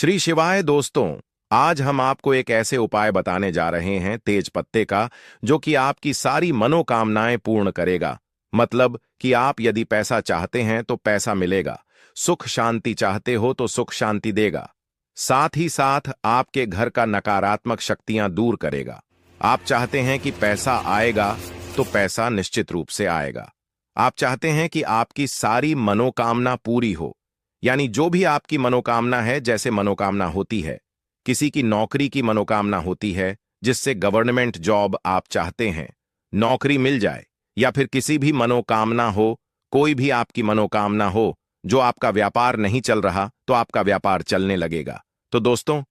श्री शिवाय दोस्तों। आज हम आपको एक ऐसे उपाय बताने जा रहे हैं तेज पत्ते का, जो कि आपकी सारी मनोकामनाएं पूर्ण करेगा। मतलब कि आप यदि पैसा चाहते हैं तो पैसा मिलेगा, सुख शांति चाहते हो तो सुख शांति देगा, साथ ही साथ आपके घर का नकारात्मक शक्तियां दूर करेगा। आप चाहते हैं कि पैसा आएगा तो पैसा निश्चित रूप से आएगा। आप चाहते हैं कि आपकी सारी मनोकामना पूरी हो, यानी जो भी आपकी मनोकामना है, जैसे मनोकामना होती है किसी की नौकरी की मनोकामना होती है, जिससे गवर्नमेंट जॉब आप चाहते हैं, नौकरी मिल जाए, या फिर किसी भी मनोकामना हो, कोई भी आपकी मनोकामना हो, जो आपका व्यापार नहीं चल रहा तो आपका व्यापार चलने लगेगा। तो दोस्तों,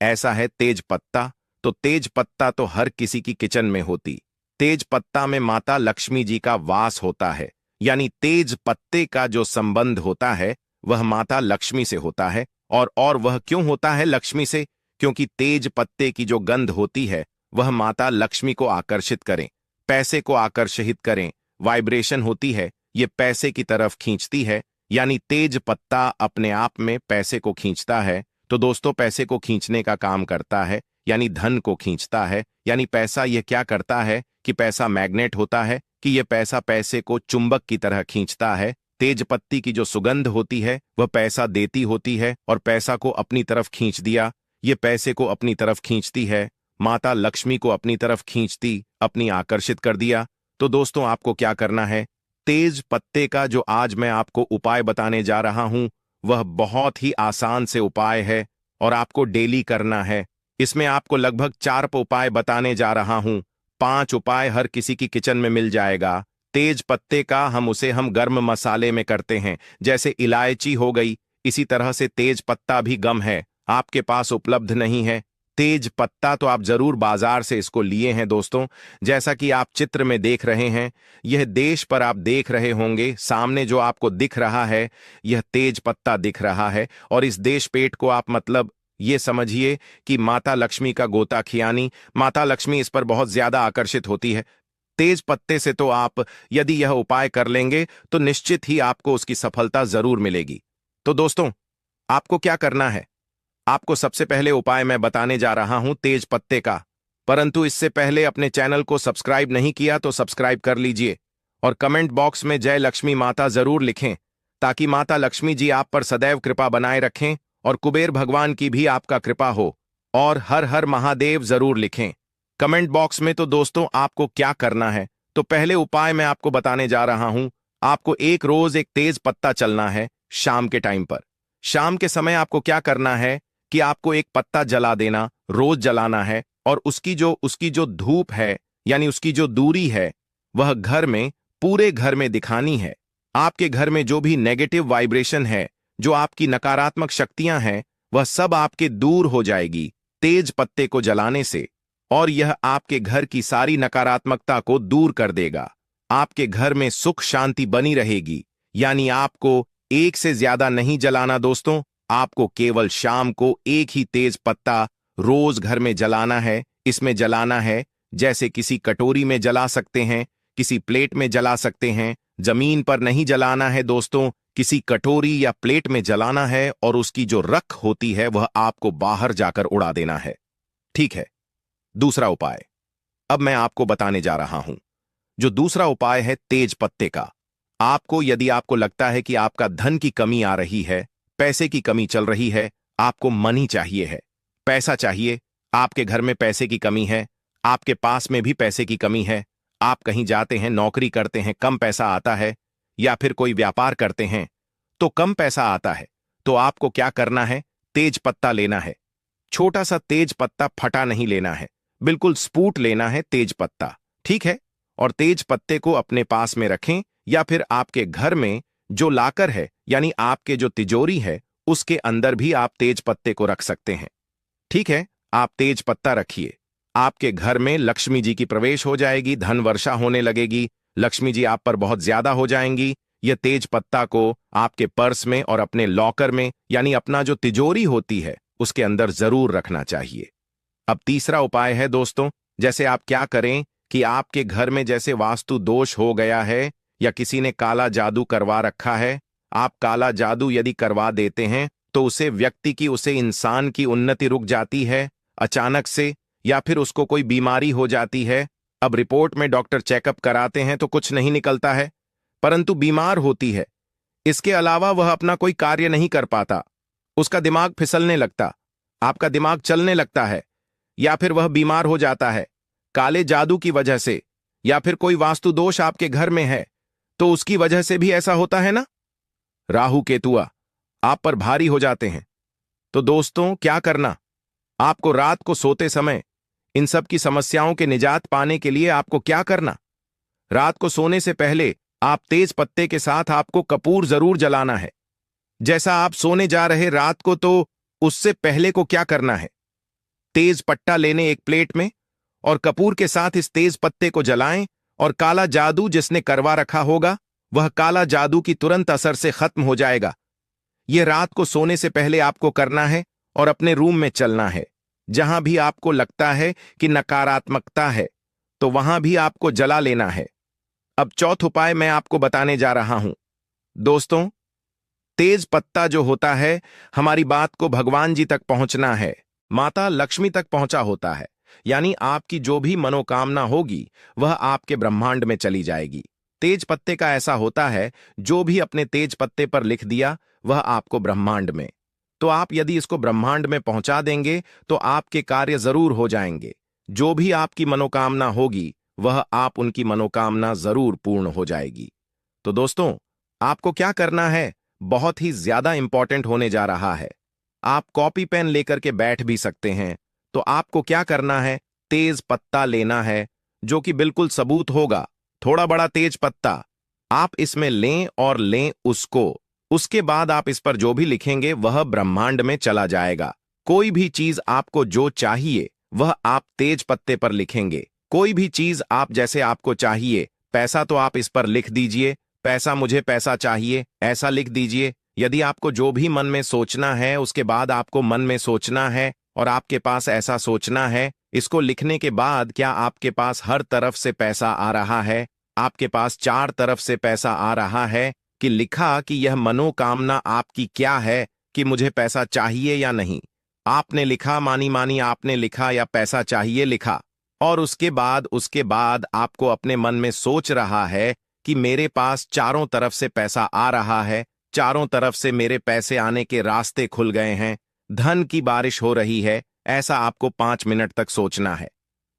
ऐसा है तेज पत्ता। तो तेज पत्ता तो हर किसी की किचन में होती। तेज पत्ता में माता लक्ष्मी जी का वास होता है, यानी तेज पत्ते का जो संबंध होता है वह माता लक्ष्मी से होता है। और वह क्यों होता है लक्ष्मी से? क्योंकि तेज पत्ते की जो गंध होती है वह माता लक्ष्मी को आकर्षित करें, पैसे को आकर्षित करें, वाइब्रेशन होती है, ये पैसे की तरफ खींचती है, यानी तेज पत्ता अपने आप में पैसे को खींचता है। तो दोस्तों, पैसे को खींचने का काम करता है, यानी धन को खींचता है। यानी पैसा यह क्या करता है कि पैसा मैग्नेट होता है, कि यह पैसा पैसे को चुंबक की तरह खींचता है। तेज पत्ती की जो सुगंध होती है वह पैसा देती होती है, और पैसा को अपनी तरफ खींच दिया, ये पैसे को अपनी तरफ खींचती है, माता लक्ष्मी को अपनी तरफ खींचती, अपनी आकर्षित कर दिया। तो दोस्तों, आपको क्या करना है? तेज पत्ते का जो आज मैं आपको उपाय बताने जा रहा हूं वह बहुत ही आसान से उपाय है, और आपको डेली करना है। इसमें आपको लगभग 4 उपाय बताने जा रहा हूं। 5 उपाय हर किसी की किचन में मिल जाएगा। तेज पत्ते का हम गर्म मसाले में करते हैं, जैसे इलायची हो गई, इसी तरह से तेज पत्ता भी गम है, आपके पास उपलब्ध नहीं है तेज पत्ता, तो आप जरूर बाजार से इसको लिए हैं दोस्तों। जैसा कि आप चित्र में देख रहे हैं, यह देश पर आप देख रहे होंगे, सामने जो आपको दिख रहा है यह तेज पत्ता दिख रहा है। और इस देश पेट को आप मतलब ये समझिए कि माता लक्ष्मी का गोता खियानी, माता लक्ष्मी इस पर बहुत ज्यादा आकर्षित होती है। तेज पत्ते से तो आप यदि यह उपाय कर लेंगे तो निश्चित ही आपको उसकी सफलता जरूर मिलेगी। तो दोस्तों, आपको क्या करना है? आपको सबसे पहले उपाय मैं बताने जा रहा हूं तेज पत्ते का, परंतु इससे पहले अपने चैनल को सब्सक्राइब नहीं किया तो सब्सक्राइब कर लीजिए, और कमेंट बॉक्स में जय लक्ष्मी माता जरूर लिखें, ताकि माता लक्ष्मी जी आप पर सदैव कृपा बनाए रखें, और कुबेर भगवान की भी आपका कृपा हो। और हर हर महादेव जरूर लिखें कमेंट बॉक्स में। तो दोस्तों, आपको क्या करना है? तो पहले उपाय मैं आपको बताने जा रहा हूं। आपको एक रोज एक तेज पत्ता चलना है शाम के टाइम पर। शाम के समय आपको क्या करना है कि आपको एक पत्ता जला देना, रोज जलाना है, और उसकी जो धूप है, यानी उसकी जो दूरी है, वह घर में, पूरे घर में दिखानी है। आपके घर में जो भी नेगेटिव वाइब्रेशन है, जो आपकी नकारात्मक शक्तियां हैं, वह सब आपके दूर हो जाएगी तेज पत्ते को जलाने से, और यह आपके घर की सारी नकारात्मकता को दूर कर देगा। आपके घर में सुख शांति बनी रहेगी। यानी आपको एक से ज्यादा नहीं जलाना दोस्तों, आपको केवल शाम को एक ही तेज पत्ता रोज घर में जलाना है। इसमें जलाना है जैसे किसी कटोरी में जला सकते हैं, किसी प्लेट में जला सकते हैं, जमीन पर नहीं जलाना है दोस्तों, किसी कटोरी या प्लेट में जलाना है, और उसकी जो रख होती है वह आपको बाहर जाकर उड़ा देना है। ठीक है। दूसरा उपाय अब मैं आपको बताने जा रहा हूं। जो दूसरा उपाय है तेज पत्ते का, आपको यदि आपको लगता है कि आपका धन की कमी आ रही है, पैसे की कमी चल रही है, आपको मनी चाहिए है, पैसा चाहिए, आपके घर में पैसे की कमी है, आपके पास में भी पैसे की कमी है, आप कहीं जाते हैं, नौकरी करते हैं, कम पैसा आता है, या फिर कोई व्यापार करते हैं तो कम पैसा आता है, तो आपको क्या करना है? तेज पत्ता लेना है। छोटा सा तेज पत्ता, फटा नहीं लेना है, बिल्कुल स्पूट लेना है तेज पत्ता। ठीक है। और तेज पत्ते को अपने पास में रखें, या फिर आपके घर में जो लाकर है, यानी आपके जो तिजोरी है, उसके अंदर भी आप तेज पत्ते को रख सकते हैं। ठीक है। आप तेज पत्ता रखिए, आपके घर में लक्ष्मी जी की प्रवेश हो जाएगी, धन वर्षा होने लगेगी, लक्ष्मी जी आप पर बहुत ज्यादा हो जाएंगी। यह तेज पत्ता को आपके पर्स में और अपने लॉकर में, यानी अपना जो तिजोरी होती है उसके अंदर जरूर रखना चाहिए। अब तीसरा उपाय है दोस्तों, जैसे आप क्या करें कि आपके घर में जैसे वास्तु दोष हो गया है, या किसी ने काला जादू करवा रखा है, आप काला जादू यदि करवा देते हैं तो उसे व्यक्ति की उसे इंसान की उन्नति रुक जाती है अचानक से, या फिर उसको कोई बीमारी हो जाती है। अब रिपोर्ट में डॉक्टर चेकअप कराते हैं तो कुछ नहीं निकलता है, परंतु बीमार होती है। इसके अलावा वह अपना कोई कार्य नहीं कर पाता, उसका दिमाग फिसलने लगता, आपका दिमाग चलने लगता है, या फिर वह बीमार हो जाता है काले जादू की वजह से, या फिर कोई वास्तु दोष आपके घर में है तो उसकी वजह से भी ऐसा होता है ना। राहु केतुआ आप पर भारी हो जाते हैं। तो दोस्तों क्या करना, आपको रात को सोते समय इन सब की समस्याओं के निजात पाने के लिए आपको क्या करना, रात को सोने से पहले आप तेज पत्ते के साथ आपको कपूर जरूर जलाना है। जैसा आप सोने जा रहे रात को, तो उससे पहले को क्या करना है, तेज पट्टा लेने एक प्लेट में और कपूर के साथ इस तेज पत्ते को जलाएं, और काला जादू जिसने करवा रखा होगा वह काला जादू की तुरंत असर से खत्म हो जाएगा। यह रात को सोने से पहले आपको करना है और अपने रूम में चलना है। जहां भी आपको लगता है कि नकारात्मकता है तो वहां भी आपको जला लेना है। अब चौथा उपाय मैं आपको बताने जा रहा हूं। दोस्तों, तेज पत्ता जो होता है हमारी बात को भगवान जी तक पहुंचना है, माता लक्ष्मी तक पहुंचा होता है, यानी आपकी जो भी मनोकामना होगी वह आपके ब्रह्मांड में चली जाएगी। तेज पत्ते का ऐसा होता है, जो भी अपने तेज पत्ते पर लिख दिया वह आपको ब्रह्मांड में, तो आप यदि इसको ब्रह्मांड में पहुंचा देंगे तो आपके कार्य जरूर हो जाएंगे। जो भी आपकी मनोकामना होगी वह आप उनकी मनोकामना जरूर पूर्ण हो जाएगी। तो दोस्तों, आपको क्या करना है, बहुत ही ज्यादा इंपॉर्टेंट होने जा रहा है। आप कॉपी पेन लेकर के बैठ भी सकते हैं। तो आपको क्या करना है, तेज पत्ता लेना है जो कि बिल्कुल सबूत होगा, थोड़ा बड़ा तेज पत्ता आप इसमें लें और लें उसको। उसके बाद आप इस पर जो भी लिखेंगे वह ब्रह्मांड में चला जाएगा। कोई भी चीज आपको जो चाहिए वह आप तेज पत्ते पर लिखेंगे। कोई भी चीज आप जैसे आपको चाहिए, पैसा तो आप इस पर लिख दीजिए, पैसा मुझे पैसा चाहिए ऐसा लिख दीजिए। यदि आपको जो भी मन में सोचना है उसके बाद आपको मन में सोचना है और आपके पास ऐसा सोचना है। इसको लिखने के बाद क्या आपके पास हर तरफ से पैसा आ रहा है, आपके पास 4 तरफ से पैसा आ रहा है कि लिखा कि यह मनोकामना आपकी क्या है, कि मुझे पैसा चाहिए या नहीं। आपने लिखा, मानी मानी आपने लिखा या पैसा चाहिए लिखा, और उसके बाद आपको अपने मन में सोच रहा है कि मेरे पास चारों तरफ से पैसा आ रहा है, चारों तरफ से मेरे पैसे आने के रास्ते खुल गए हैं, धन की बारिश हो रही है। ऐसा आपको 5 मिनट तक सोचना है।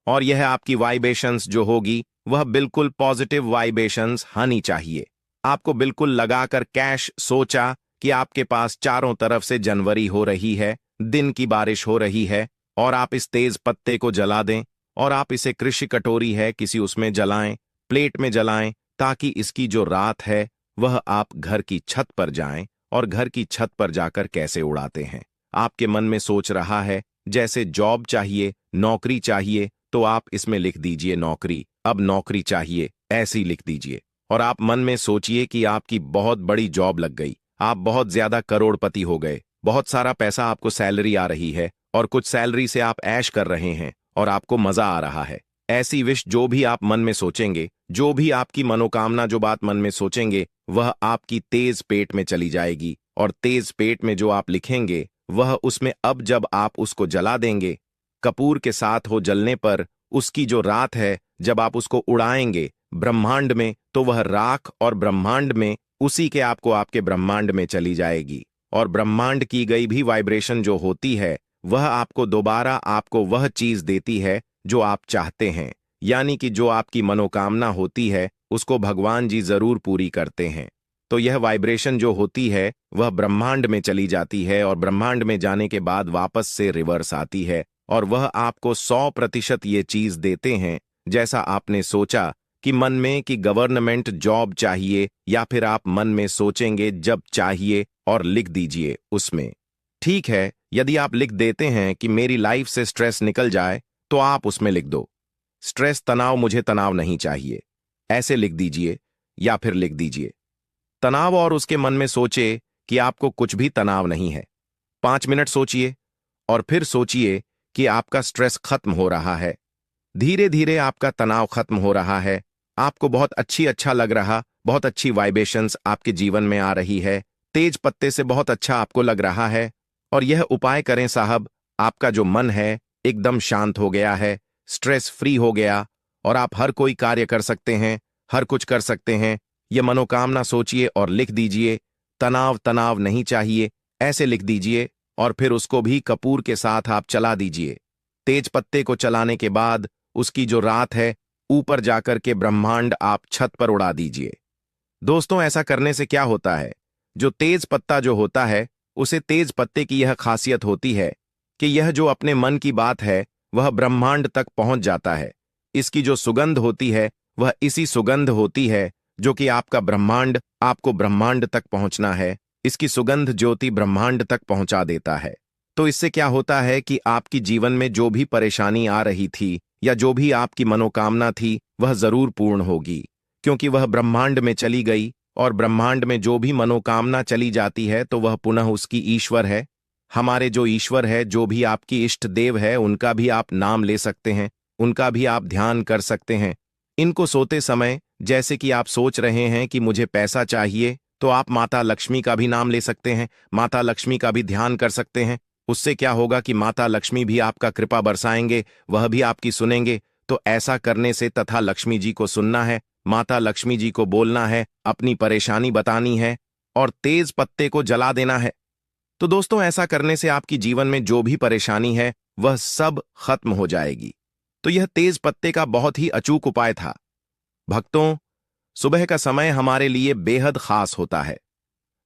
और यह आपकी वाइब्रेशंस जो होगी वह बिल्कुल पॉजिटिव वाइब्रेशंस आनी चाहिए। आपको बिल्कुल लगाकर कैश सोचा कि आपके पास चारों तरफ से जनवरी हो रही है, दिन की बारिश हो रही है, और आप इस तेज पत्ते को जला दें और आप इसे कृषि कटोरी है किसी उसमें जलाएं, प्लेट में जलाएं, ताकि इसकी जो रात है वह आप घर की छत पर जाएं। और घर की छत पर जाकर कैसे उड़ाते हैं, आपके मन में सोच रहा है जैसे जॉब चाहिए, नौकरी चाहिए, तो आप इसमें लिख दीजिए नौकरी, अब नौकरी चाहिए ऐसी लिख दीजिए। और आप मन में सोचिए कि आपकी बहुत बड़ी जॉब लग गई, आप बहुत ज्यादा करोड़पति हो गए, बहुत सारा पैसा आपको सैलरी आ रही है और कुछ सैलरी से आप ऐश कर रहे हैं और आपको मजा आ रहा है। ऐसी विश जो भी आप मन में सोचेंगे, जो भी आपकी मनोकामना जो बात मन में सोचेंगे वह आपकी तेज पेट में चली जाएगी। और तेज पेट में जो आप लिखेंगे वह उसमें, अब जब आप उसको जला देंगे कपूर के साथ हो जलने पर, उसकी जो रात है जब आप उसको उड़ाएंगे ब्रह्मांड में, तो वह राख और ब्रह्मांड में उसी के आपको आपके ब्रह्मांड में चली जाएगी। और ब्रह्मांड की गई भी वाइब्रेशन जो होती है वह आपको दोबारा आपको वह चीज देती है जो आप चाहते हैं। यानी कि जो आपकी मनोकामना होती है उसको भगवान जी जरूर पूरी करते हैं। तो यह वाइब्रेशन जो होती है वह ब्रह्मांड में चली जाती है और ब्रह्मांड में जाने के बाद वापस से रिवर्स आती है और वह आपको 100% ये चीज देते हैं जैसा आपने सोचा कि मन में कि गवर्नमेंट जॉब चाहिए, या फिर आप मन में सोचेंगे जब चाहिए और लिख दीजिए उसमें। ठीक है, यदि आप लिख देते हैं कि मेरी लाइफ से स्ट्रेस निकल जाए तो आप उसमें लिख दो स्ट्रेस तनाव, मुझे तनाव नहीं चाहिए ऐसे लिख दीजिए। या फिर लिख दीजिए तनाव और उसके मन में सोचे कि आपको कुछ भी तनाव नहीं है। 5 मिनट सोचिए और फिर सोचिए कि आपका स्ट्रेस खत्म हो रहा है, धीरे धीरे आपका तनाव खत्म हो रहा है, आपको बहुत अच्छा लग रहा, बहुत अच्छी वाइब्रेशंस आपके जीवन में आ रही है, तेज पत्ते से बहुत अच्छा आपको लग रहा है और यह उपाय करें साहब, आपका जो मन है एकदम शांत हो गया है, स्ट्रेस फ्री हो गया और आप हर कोई कार्य कर सकते हैं, हर कुछ कर सकते हैं। ये मनोकामना सोचिए और लिख दीजिए। तनाव तनाव नहीं चाहिए, ऐसे लिख दीजिए और फिर उसको भी कपूर के साथ आप चला दीजिए। तेज पत्ते को चलाने के बाद उसकी जो रात है ऊपर जाकर के ब्रह्मांड आप छत पर उड़ा दीजिए। दोस्तों, ऐसा करने से क्या होता है, जो तेज पत्ता जो होता है उसे तेज पत्ते की यह खासियत होती है कि यह जो अपने मन की बात है वह ब्रह्मांड तक पहुंच जाता है। इसकी जो सुगंध होती है वह इसी सुगंध होती है जो कि आपका ब्रह्मांड आपको ब्रह्मांड तक पहुंचना है। इसकी सुगंध ज्योति ब्रह्मांड तक पहुंचा देता है। तो इससे क्या होता है कि आपकी जीवन में जो भी परेशानी आ रही थी या जो भी आपकी मनोकामना थी वह जरूर पूर्ण होगी, क्योंकि वह ब्रह्मांड में चली गई और ब्रह्मांड में जो भी मनोकामना चली जाती है तो वह पुनः उसकी ईश्वर है। हमारे जो ईश्वर है, जो भी आपकी इष्ट देव है, उनका भी आप नाम ले सकते हैं, उनका भी आप ध्यान कर सकते हैं। इनको सोते समय जैसे कि आप सोच रहे हैं कि मुझे पैसा चाहिए, तो आप माता लक्ष्मी का भी नाम ले सकते हैं, माता लक्ष्मी का भी ध्यान कर सकते हैं। उससे क्या होगा कि माता लक्ष्मी भी आपका कृपा बरसाएंगे, वह भी आपकी सुनेंगे। तो ऐसा करने से तथा लक्ष्मी जी को सुनना है, माता लक्ष्मी जी को बोलना है, अपनी परेशानी बतानी है और तेज पत्ते को जला देना है। तो दोस्तों, ऐसा करने से आपकी जीवन में जो भी परेशानी है वह सब खत्म हो जाएगी। तो यह तेज पत्ते का बहुत ही अचूक उपाय था। भक्तों, सुबह का समय हमारे लिए बेहद खास होता है।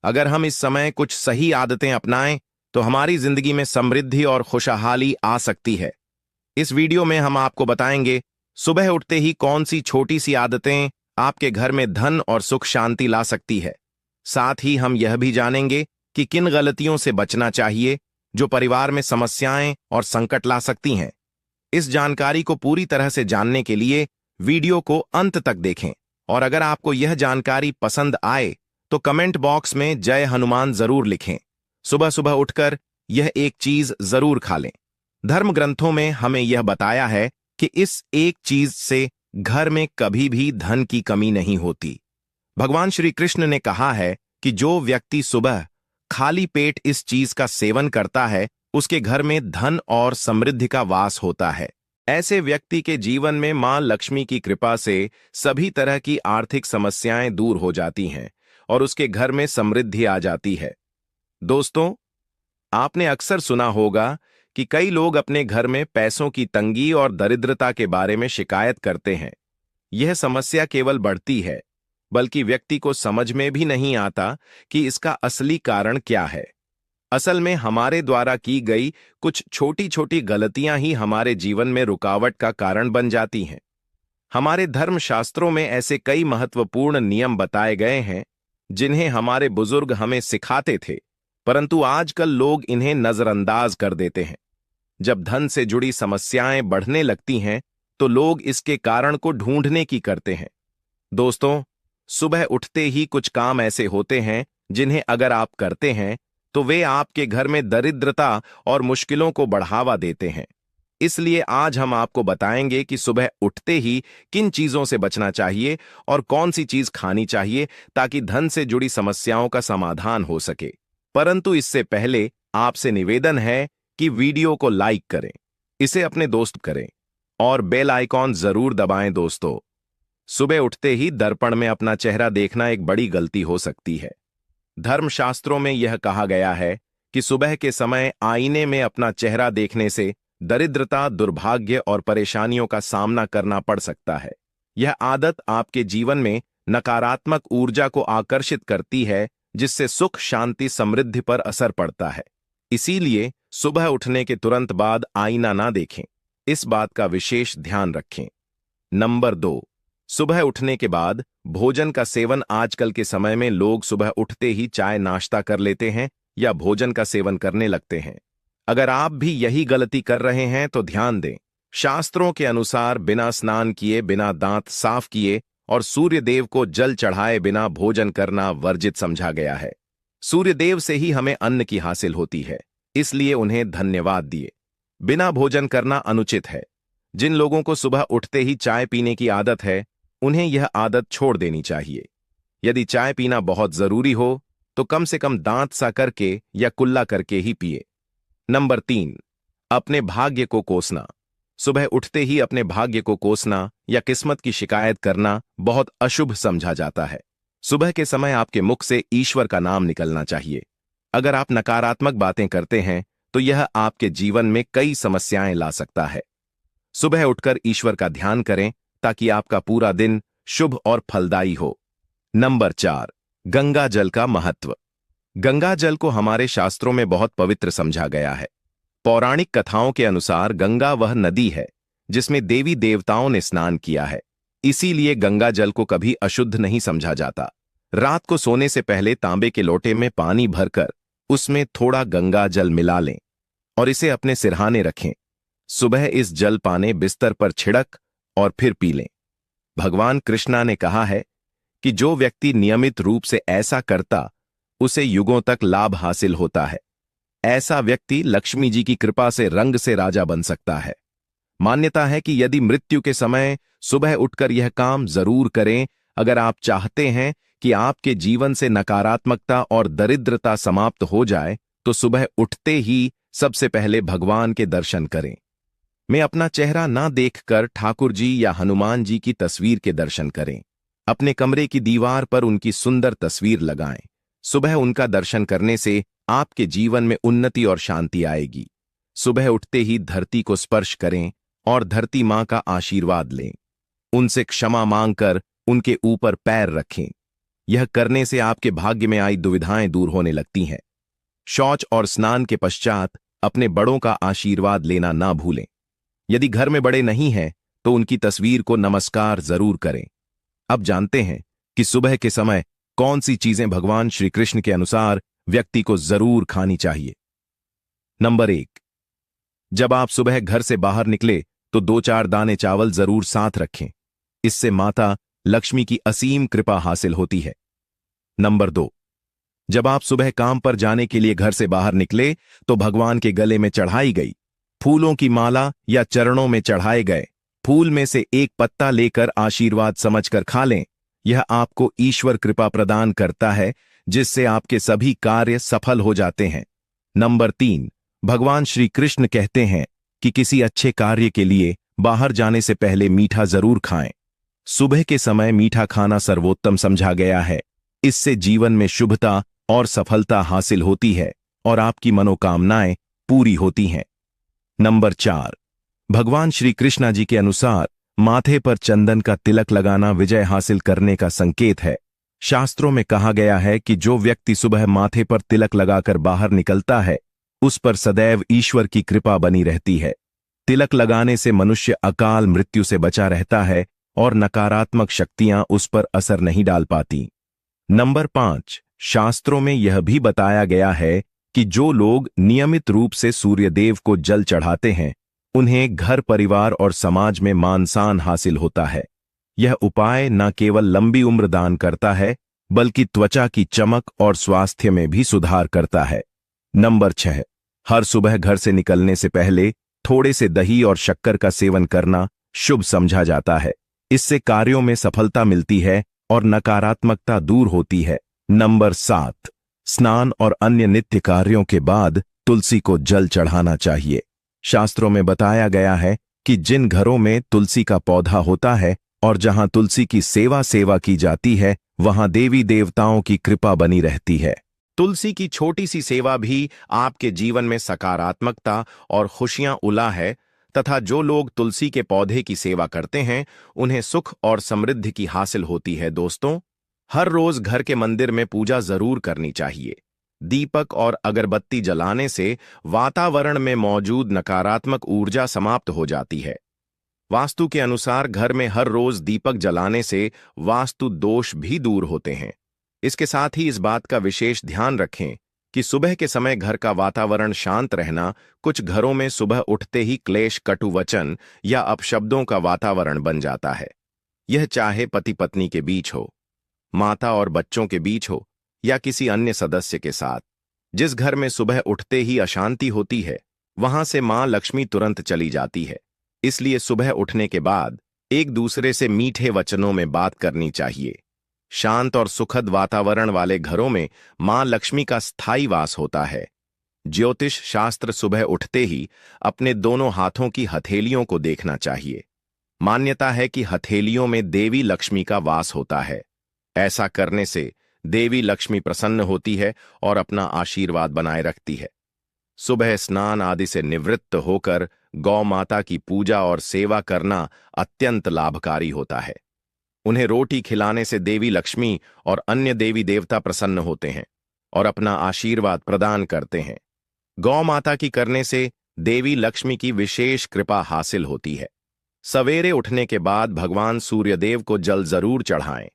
अगर हम इस समय कुछ सही आदतें अपनाएं तो हमारी जिंदगी में समृद्धि और खुशहाली आ सकती है। इस वीडियो में हम आपको बताएंगे सुबह उठते ही कौन सी छोटी सी आदतें आपके घर में धन और सुख शांति ला सकती है। साथ ही हम यह भी जानेंगे कि किन गलतियों से बचना चाहिए जो परिवार में समस्याएं और संकट ला सकती हैं। इस जानकारी को पूरी तरह से जानने के लिए वीडियो को अंत तक देखें और अगर आपको यह जानकारी पसंद आए तो कमेंट बॉक्स में जय हनुमान जरूर लिखें। सुबह सुबह उठकर यह एक चीज जरूर खा लें। धर्म ग्रंथों में हमें यह बताया है कि इस एक चीज से घर में कभी भी धन की कमी नहीं होती। भगवान श्री कृष्ण ने कहा है कि जो व्यक्ति सुबह खाली पेट इस चीज का सेवन करता है उसके घर में धन और समृद्धि का वास होता है। ऐसे व्यक्ति के जीवन में मां लक्ष्मी की कृपा से सभी तरह की आर्थिक समस्याएं दूर हो जाती हैं और उसके घर में समृद्धि आ जाती है। दोस्तों, आपने अक्सर सुना होगा कि कई लोग अपने घर में पैसों की तंगी और दरिद्रता के बारे में शिकायत करते हैं। यह समस्या केवल बढ़ती है, बल्कि व्यक्ति को समझ में भी नहीं आता कि इसका असली कारण क्या है। असल में हमारे द्वारा की गई कुछ छोटी छोटी गलतियां ही हमारे जीवन में रुकावट का कारण बन जाती हैं। हमारे धर्मशास्त्रों में ऐसे कई महत्वपूर्ण नियम बताए गए हैं जिन्हें हमारे बुजुर्ग हमें सिखाते थे, परंतु आजकल लोग इन्हें नजरअंदाज कर देते हैं। जब धन से जुड़ी समस्याएं बढ़ने लगती हैं तो लोग इसके कारण को ढूंढने की करते हैं। दोस्तों, सुबह उठते ही कुछ काम ऐसे होते हैं जिन्हें अगर आप करते हैं तो वे आपके घर में दरिद्रता और मुश्किलों को बढ़ावा देते हैं। इसलिए आज हम आपको बताएंगे कि सुबह उठते ही किन चीजों से बचना चाहिए और कौन सी चीज खानी चाहिए ताकि धन से जुड़ी समस्याओं का समाधान हो सके। परंतु इससे पहले आपसे निवेदन है कि वीडियो को लाइक करें, इसे अपने दोस्त करें और बेल आइकॉन जरूर दबाएं। दोस्तों, सुबह उठते ही दर्पण में अपना चेहरा देखना एक बड़ी गलती हो सकती है। धर्मशास्त्रों में यह कहा गया है कि सुबह के समय आईने में अपना चेहरा देखने से दरिद्रता, दुर्भाग्य और परेशानियों का सामना करना पड़ सकता है। यह आदत आपके जीवन में नकारात्मक ऊर्जा को आकर्षित करती है, जिससे सुख, शांति, समृद्धि पर असर पड़ता है। इसीलिए सुबह उठने के तुरंत बाद आईना ना देखें, इस बात का विशेष ध्यान रखें। नंबर 2, सुबह उठने के बाद भोजन का सेवन। आजकल के समय में लोग सुबह उठते ही चाय नाश्ता कर लेते हैं या भोजन का सेवन करने लगते हैं। अगर आप भी यही गलती कर रहे हैं तो ध्यान दें, शास्त्रों के अनुसार बिना स्नान किए, बिना दांत साफ किए और सूर्य देव को जल चढ़ाए बिना भोजन करना वर्जित समझा गया है। सूर्य देव से ही हमें अन्न की हासिल होती है, इसलिए उन्हें धन्यवाद दिए। बिना भोजन करना अनुचित है। जिन लोगों को सुबह उठते ही चाय पीने की आदत है, उन्हें यह आदत छोड़ देनी चाहिए। यदि चाय पीना बहुत जरूरी हो तो कम से कम दांत सा करके या कुल्ला करके ही पिए। नंबर 3, अपने भाग्य को कोसना। सुबह उठते ही अपने भाग्य को कोसना या किस्मत की शिकायत करना बहुत अशुभ समझा जाता है। सुबह के समय आपके मुख से ईश्वर का नाम निकलना चाहिए। अगर आप नकारात्मक बातें करते हैं तो यह आपके जीवन में कई समस्याएं ला सकता है। सुबह उठकर ईश्वर का ध्यान करें ताकि आपका पूरा दिन शुभ और फलदायी हो। नंबर 4, गंगा जल का महत्व। गंगा जल को हमारे शास्त्रों में बहुत पवित्र समझा गया है। पौराणिक कथाओं के अनुसार गंगा वह नदी है जिसमें देवी देवताओं ने स्नान किया है। इसीलिए गंगा जल को कभी अशुद्ध नहीं समझा जाता। रात को सोने से पहले तांबे के लोटे में पानी भरकर उसमें थोड़ा गंगा जल मिला लें और इसे अपने सिरहाने रखें। सुबह इस जल पाने बिस्तर पर छिड़क और फिर पी लें। भगवान कृष्णा ने कहा है कि जो व्यक्ति नियमित रूप से ऐसा करता उसे युगों तक लाभ हासिल होता है। ऐसा व्यक्ति लक्ष्मी जी की कृपा से रंग से राजा बन सकता है। मान्यता है कि यदि मृत्यु के समय सुबह उठकर यह काम जरूर करें। अगर आप चाहते हैं कि आपके जीवन से नकारात्मकता और दरिद्रता समाप्त हो जाए तो सुबह उठते ही सबसे पहले भगवान के दर्शन करें। मैं अपना चेहरा ना देखकर ठाकुर जी या हनुमान जी की तस्वीर के दर्शन करें। अपने कमरे की दीवार पर उनकी सुंदर तस्वीर लगाएं। सुबह उनका दर्शन करने से आपके जीवन में उन्नति और शांति आएगी। सुबह उठते ही धरती को स्पर्श करें और धरती मां का आशीर्वाद लें। उनसे क्षमा मांगकर उनके ऊपर पैर रखें। यह करने से आपके भाग्य में आई दुविधाएं दूर होने लगती हैं। शौच और स्नान के पश्चात अपने बड़ों का आशीर्वाद लेना ना भूलें। यदि घर में बड़े नहीं हैं तो उनकी तस्वीर को नमस्कार जरूर करें। अब जानते हैं कि सुबह के समय कौन सी चीजें भगवान श्री कृष्ण के अनुसार व्यक्ति को जरूर खानी चाहिए। नंबर 1, जब आप सुबह घर से बाहर निकले तो 2-4 दाने चावल जरूर साथ रखें। इससे माता लक्ष्मी की असीम कृपा हासिल होती है। नंबर 2, जब आप सुबह काम पर जाने के लिए घर से बाहर निकले तो भगवान के गले में चढ़ाई गई फूलों की माला या चरणों में चढ़ाए गए फूल में से एक पत्ता लेकर आशीर्वाद समझकर खा लें। यह आपको ईश्वर कृपा प्रदान करता है जिससे आपके सभी कार्य सफल हो जाते हैं। नंबर 3, भगवान श्री कृष्ण कहते हैं कि किसी अच्छे कार्य के लिए बाहर जाने से पहले मीठा जरूर खाएं। सुबह के समय मीठा खाना सर्वोत्तम समझा गया है। इससे जीवन में शुभता और सफलता हासिल होती है और आपकी मनोकामनाएं पूरी होती हैं। नंबर 4, भगवान श्री कृष्णा जी के अनुसार माथे पर चंदन का तिलक लगाना विजय हासिल करने का संकेत है। शास्त्रों में कहा गया है कि जो व्यक्ति सुबह माथे पर तिलक लगाकर बाहर निकलता है उस पर सदैव ईश्वर की कृपा बनी रहती है। तिलक लगाने से मनुष्य अकाल मृत्यु से बचा रहता है और नकारात्मक शक्तियां उस पर असर नहीं डाल पाती। नंबर 5, शास्त्रों में यह भी बताया गया है कि जो लोग नियमित रूप से सूर्यदेव को जल चढ़ाते हैं उन्हें घर परिवार और समाज में मान सम्मान हासिल होता है। यह उपाय न केवल लंबी उम्र दान करता है बल्कि त्वचा की चमक और स्वास्थ्य में भी सुधार करता है। नंबर 6, हर सुबह घर से निकलने से पहले थोड़े से दही और शक्कर का सेवन करना शुभ समझा जाता है। इससे कार्यों में सफलता मिलती है और नकारात्मकता दूर होती है। नंबर 7, स्नान और अन्य नित्य कार्यों के बाद तुलसी को जल चढ़ाना चाहिए। शास्त्रों में बताया गया है कि जिन घरों में तुलसी का पौधा होता है और जहां तुलसी की सेवा की जाती है वहां देवी देवताओं की कृपा बनी रहती है। तुलसी की छोटी सी सेवा भी आपके जीवन में सकारात्मकता और खुशियां उला है तथा जो लोग तुलसी के पौधे की सेवा करते हैं उन्हें सुख और समृद्धि की हासिल होती है। दोस्तों, हर रोज घर के मंदिर में पूजा जरूर करनी चाहिए। दीपक और अगरबत्ती जलाने से वातावरण में मौजूद नकारात्मक ऊर्जा समाप्त हो जाती है। वास्तु के अनुसार घर में हर रोज दीपक जलाने से वास्तु दोष भी दूर होते हैं। इसके साथ ही इस बात का विशेष ध्यान रखें कि सुबह के समय घर का वातावरण शांत रहना। कुछ घरों में सुबह उठते ही क्लेश, कटु वचन या अपशब्दों का वातावरण बन जाता है। यह चाहे पति पत्नी के बीच हो, माता और बच्चों के बीच हो या किसी अन्य सदस्य के साथ। जिस घर में सुबह उठते ही अशांति होती है वहां से मां लक्ष्मी तुरंत चली जाती है। इसलिए सुबह उठने के बाद एक दूसरे से मीठे वचनों में बात करनी चाहिए। शांत और सुखद वातावरण वाले घरों में मां लक्ष्मी का स्थायी वास होता है। ज्योतिष शास्त्र सुबह उठते ही अपने दोनों हाथों की हथेलियों को देखना चाहिए। मान्यता है कि हथेलियों में देवी लक्ष्मी का वास होता है। ऐसा करने से देवी लक्ष्मी प्रसन्न होती है और अपना आशीर्वाद बनाए रखती है। सुबह स्नान आदि से निवृत्त होकर गौ माता की पूजा और सेवा करना अत्यंत लाभकारी होता है। उन्हें रोटी खिलाने से देवी लक्ष्मी और अन्य देवी देवता प्रसन्न होते हैं और अपना आशीर्वाद प्रदान करते हैं। गौ माता की करने से देवी लक्ष्मी की विशेष कृपा हासिल होती है। सवेरे उठने के बाद भगवान सूर्यदेव को जल जरूर चढ़ाएं।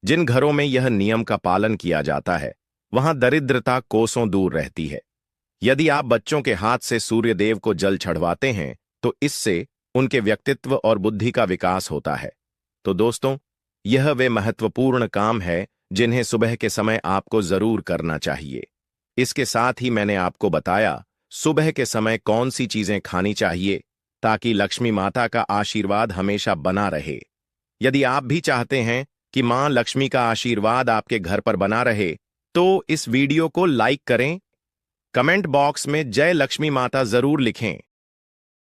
जिन घरों में यह नियम का पालन किया जाता है वहां दरिद्रता कोसों दूर रहती है। यदि आप बच्चों के हाथ से सूर्यदेव को जल चढ़वाते हैं तो इससे उनके व्यक्तित्व और बुद्धि का विकास होता है। तो दोस्तों, यह वे महत्वपूर्ण काम है जिन्हें सुबह के समय आपको जरूर करना चाहिए। इसके साथ ही मैंने आपको बताया सुबह के समय कौन सी चीजें खानी चाहिए ताकि लक्ष्मी माता का आशीर्वाद हमेशा बना रहे। यदि आप भी चाहते हैं कि मां लक्ष्मी का आशीर्वाद आपके घर पर बना रहे तो इस वीडियो को लाइक करें, कमेंट बॉक्स में जय लक्ष्मी माता जरूर लिखें